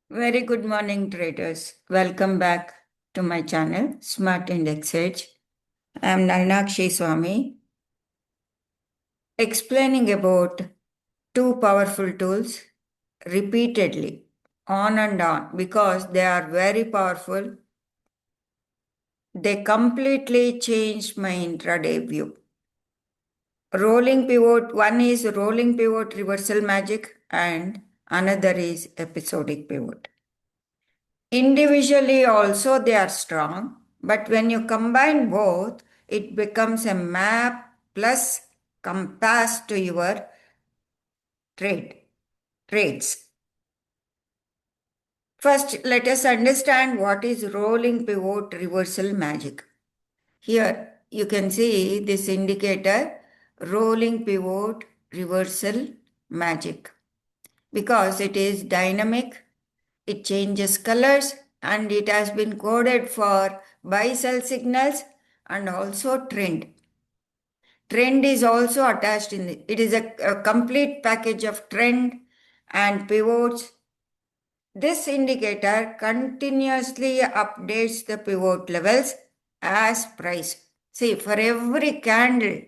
Very good morning, traders. Welcome back to my channel, Smart Index Edge. I am Narnakshi Swami, explaining about two powerful tools repeatedly, on and on, because they are very powerful. They completely changed my intraday view. Rolling pivot, one is rolling pivot reversal magic, and another is episodic pivot. Individually, also, they are strong, but when you combine both, it becomes a map plus compass to your trade trades. First, let us understand what is rolling pivot reversal magic. Here, you can see this indicator rolling pivot reversal magic because it is dynamic. It changes colors and it has been coded for buy sell signals and also trend. Trend is also attached in it. It is a complete package of trend and pivots. This indicator continuously updates the pivot levels as price. See, for every candle,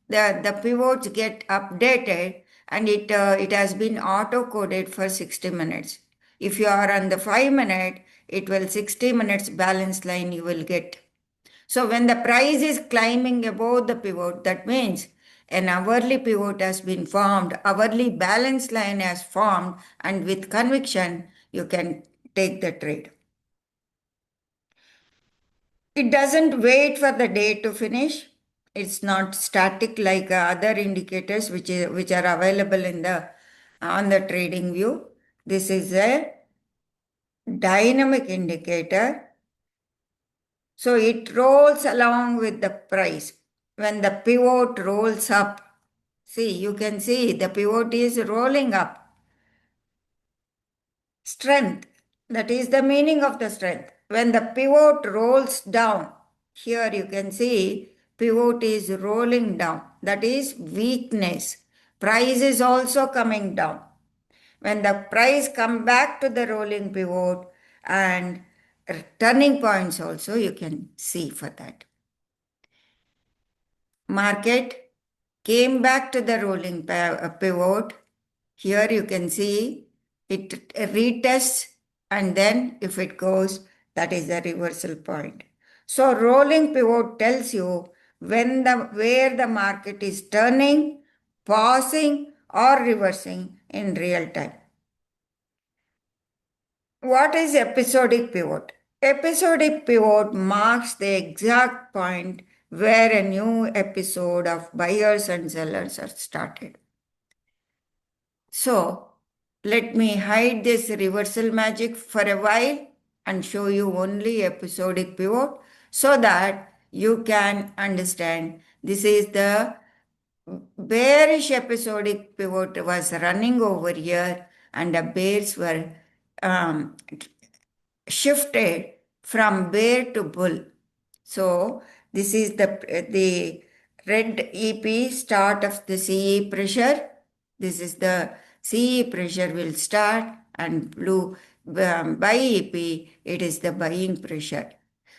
the pivots get updated and it has been auto coded for 60 minutes. If you are on the 5 minute, it will 60 minutes balance line you will get. So when the price is climbing above the pivot, that means an hourly pivot has been formed, hourly balance line has formed, and with conviction, you can take the trade. It doesn't wait for the day to finish. It's not static like other indicators which are available in the on the trading view. This is a dynamic indicator. So it rolls along with the price. When the pivot rolls up, see, you can see the pivot is rolling up. Strength, that is the meaning of the strength. When the pivot rolls down, here you can see pivot is rolling down. That is weakness. Price is also coming down. When the price come back to the rolling pivot and turning points also you can see for that. Market came back to the rolling pivot. Here you can see it retests and then if it goes, that is the reversal point. So rolling pivot tells you where the market is turning, pausing or reversing in real time. What is episodic pivot? Episodic pivot marks the exact point where a new episode of buyers and sellers are started. So, let me hide this reversal magic for a while and show you only episodic pivot so that you can understand this is the bearish episodic pivot was running over here and the bears were um, shifted from bear to bull. So this is the red EP start of the CE pressure. This is the CE pressure will start and blue buy EP, it is the buying pressure.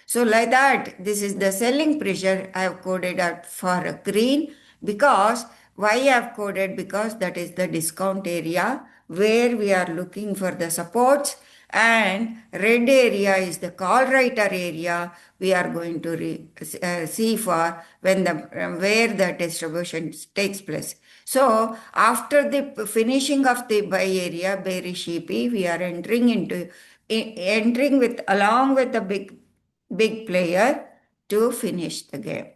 So like that, this is the selling pressure I have coded out for a green because why I have coded because that is the discount area where we are looking for the supports and red area is the call writer area we are going to see for when the where the distribution takes place. So after the finishing of the buy area bearish EP, we are entering with along with the big player to finish the game.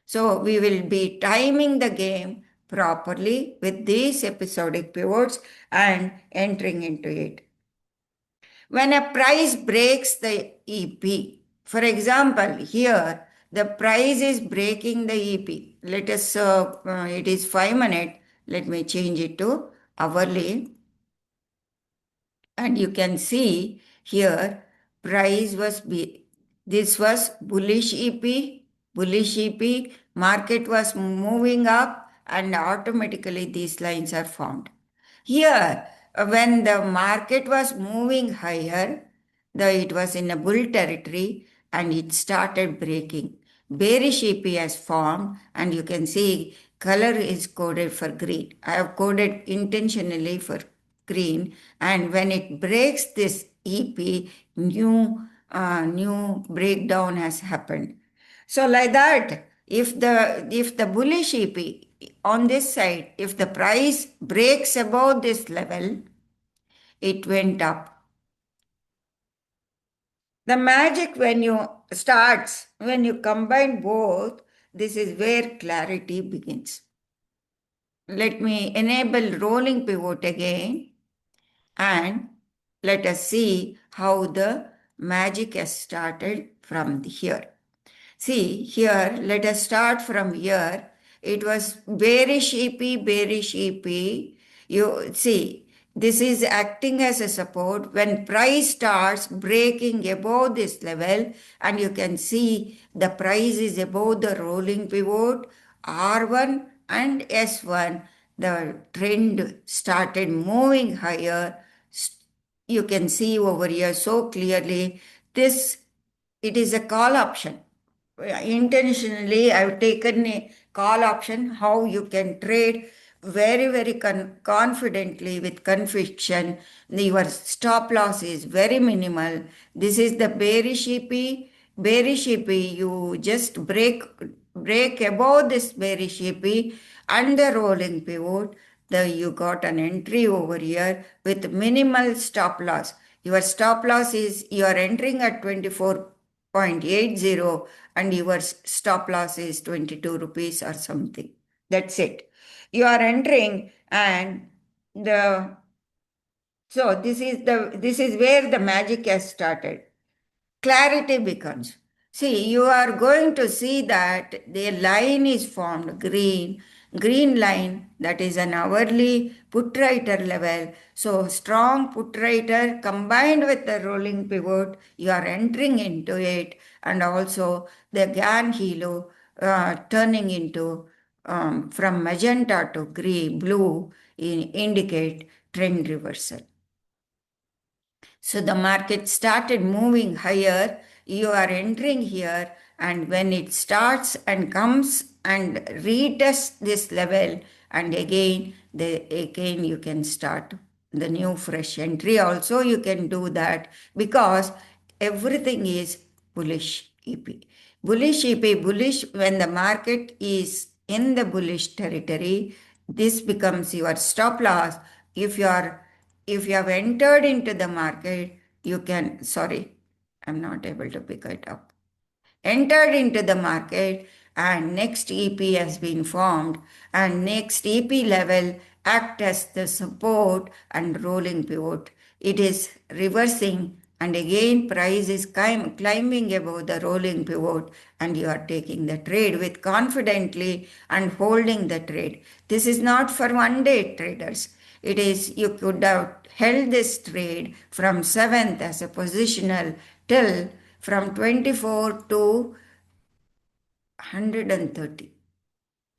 So we will be timing the game properly with these episodic pivots and entering into it. When a price breaks the EP, for example, here the price is breaking the EP. Let us, it is 5 minutes. Let me change it to hourly. And you can see here price was, this was bullish EP, market was moving up and automatically these lines are formed. Here, when the market was moving higher, it was in a bull territory and it started breaking. Bearish EP has formed, and you can see color is coded for green. I have coded intentionally for green, and when it breaks this EP, new breakdown has happened. So like that, if the bullish EP on this side, if the price breaks above this level, it went up. The magic when you combine both, this is where clarity begins. Let me enable rolling pivot again, and let us see how the magic has started from here. See, here, let us start from here. It was bearish EP, bearish EP. You see, this is acting as a support when price starts breaking above this level, and you can see the price is above the rolling pivot, R1 and S1. The trend started moving higher. You can see over here so clearly this, it is a call option. Intentionally I've taken a call option, how you can trade very, very confidently with conviction. Your stop loss is very minimal. This is the bearish EP. Bearish EP, you just break above this bearish EP and the rolling pivot. You got an entry over here with minimal stop loss. Your stop loss is you are entering at 24.80 and your stop loss is 22 rupees or something. That's it. You are entering, and the so this is where the magic has started. Clarity becomes. See, you are going to see that the line is formed, green line, that is an hourly put writer level. So strong put writer combined with the rolling pivot, you are entering into it, and also the GAN hilo turning into from magenta to blue indicate trend reversal. So the market started moving higher. You are entering here, and when it starts and comes and retests this level, and again you can start the new fresh entry. Also, you can do that because everything is bullish EP. Bullish EP, bullish when the market is in the bullish territory, this becomes your stop loss. If you have entered into the market, you can, sorry, I'm not able to pick it up. Entered into the market, and next EP has been formed, and next EP level act as the support and rolling pivot. It is reversing, and again price is climbing above the rolling pivot, and you are taking the trade with confidently and holding the trade. This is not for one day traders. It is, you could have held this trade from 7th as a positional till from 24 to 130.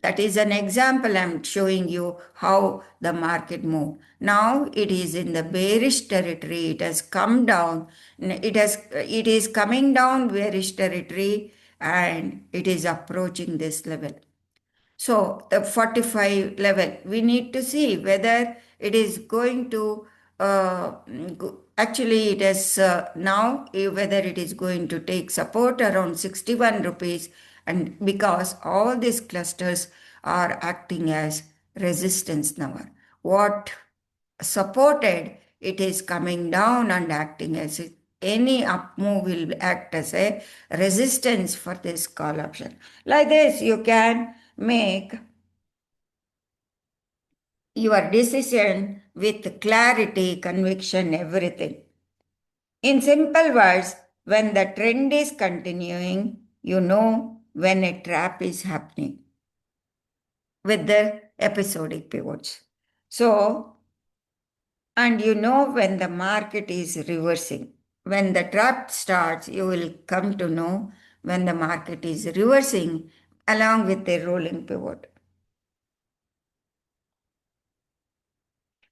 That is an example I'm showing you how the market moved. Now it is in the bearish territory. It has come down. It is coming down bearish territory, and it is approaching this level. So the 45 level, we need to see whether it is going to, actually it is now, whether it is going to take support around 61 rupees, and because all these clusters are acting as resistance now. What supported, it is coming down and acting as any up move will act as a resistance for this call option. Like this, you can make your decision with clarity, conviction, everything. In simple words, when the trend is continuing, you know when a trap is happening with the episodic pivots. So, and you know when the market is reversing. When the trap starts, you will come to know when the market is reversing along with a rolling pivot.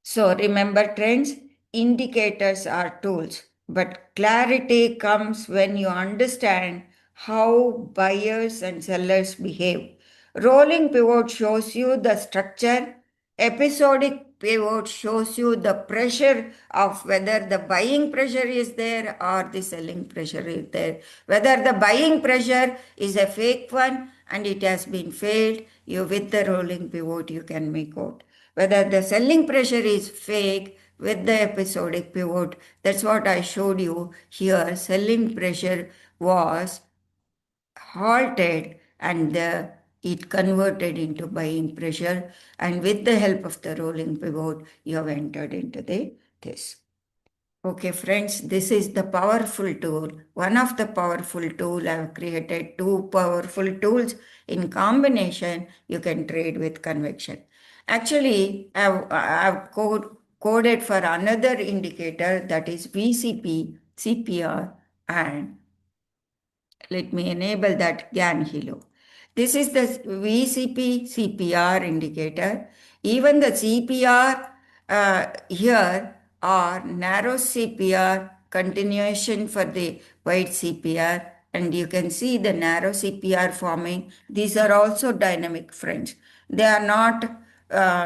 So remember, trends, indicators are tools, but clarity comes when you understand how buyers and sellers behave. Rolling pivot shows you the structure, episodic pivot shows you the pressure of whether the buying pressure is there or the selling pressure is there. Whether the buying pressure is a fake one and it has been failed, you with the rolling pivot you can make out whether the selling pressure is fake with the episodic pivot. That's what I showed you here. Selling pressure was halted and it converted into buying pressure, and with the help of the rolling pivot you have entered into this. Okay, friends, this is the powerful tool. One of the powerful tool. I've created two powerful tools. In combination, you can trade with conviction. Actually, I've coded for another indicator, that is VCP, CPR, and let me enable that GAN Hilo. This is the VCP CPR indicator. Even the CPR here are narrow CPR continuation for the wide CPR, and you can see the narrow CPR forming. These are also dynamic, friends. They are not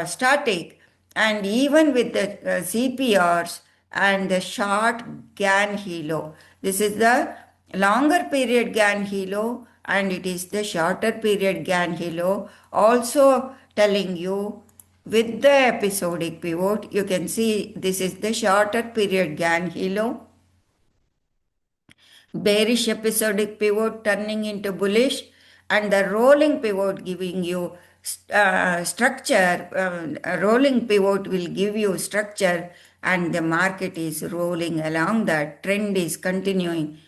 static, and even with the CPRs and the short GAN Hilo, this is the longer period GAN Hilo and it is the shorter period GAN Hilo, also telling you with the episodic pivot. You can see this is the shorter period GAN Hilo, bearish episodic pivot turning into bullish, and the rolling pivot giving you structure. A rolling pivot will give you structure, and the market is rolling along that. Trend is continuing.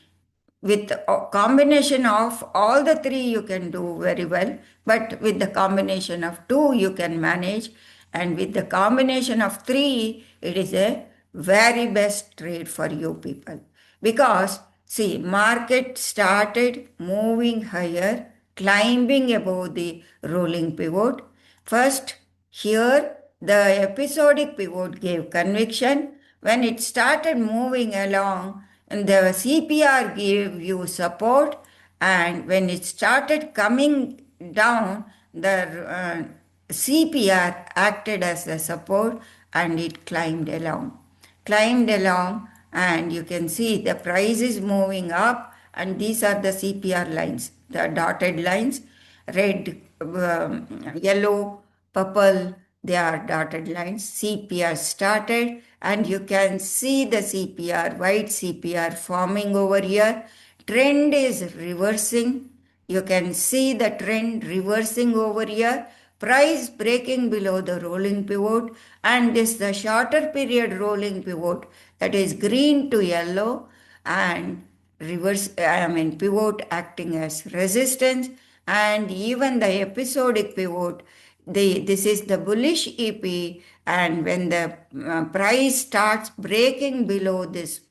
With a combination of all the three you can do very well, but with the combination of two you can manage, and with the combination of three it is a very best trade for you people. Because see, market started moving higher, climbing above the rolling pivot. First, here the episodic pivot gave conviction. When it started moving along, and the CPR gave you support, and when it started coming down, the CPR acted as a support and it climbed along, and you can see the price is moving up, and these are the CPR lines, the dotted lines, red, yellow, purple, they are dotted lines. CPR started, and you can see the CPR, white CPR forming over here. Trend is reversing. You can see the trend reversing over here. Price breaking below the rolling pivot, and this the shorter period rolling pivot, that is green to yellow, and pivot acting as resistance, and even the episodic pivot, this is the bullish EP, and when the price starts breaking below this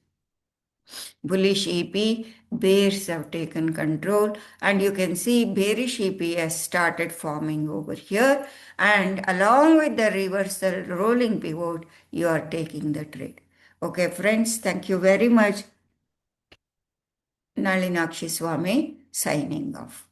bullish EP, bears have taken control, and you can see bearish EP has started forming over here, and along with the reversal rolling pivot, you are taking the trade. Okay, friends, thank you very much. Nalinakshi Swami signing off.